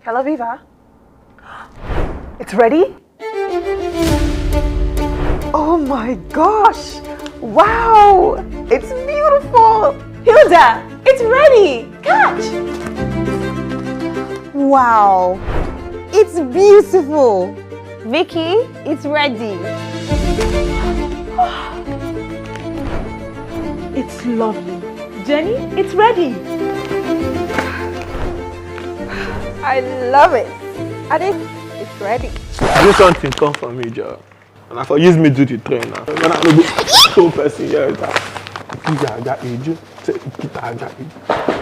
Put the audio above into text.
Hello, Viva. It's ready? Oh my gosh! Wow! It's beautiful! Hilda, it's ready! Catch! Wow! It's beautiful! Vicky, it's ready! It's lovely. Jenny, it's ready! I love it! Adi, it's ready! Do something come for me, Joe. And I for use me do the train now. When I go person here, I got you. Say, I got you.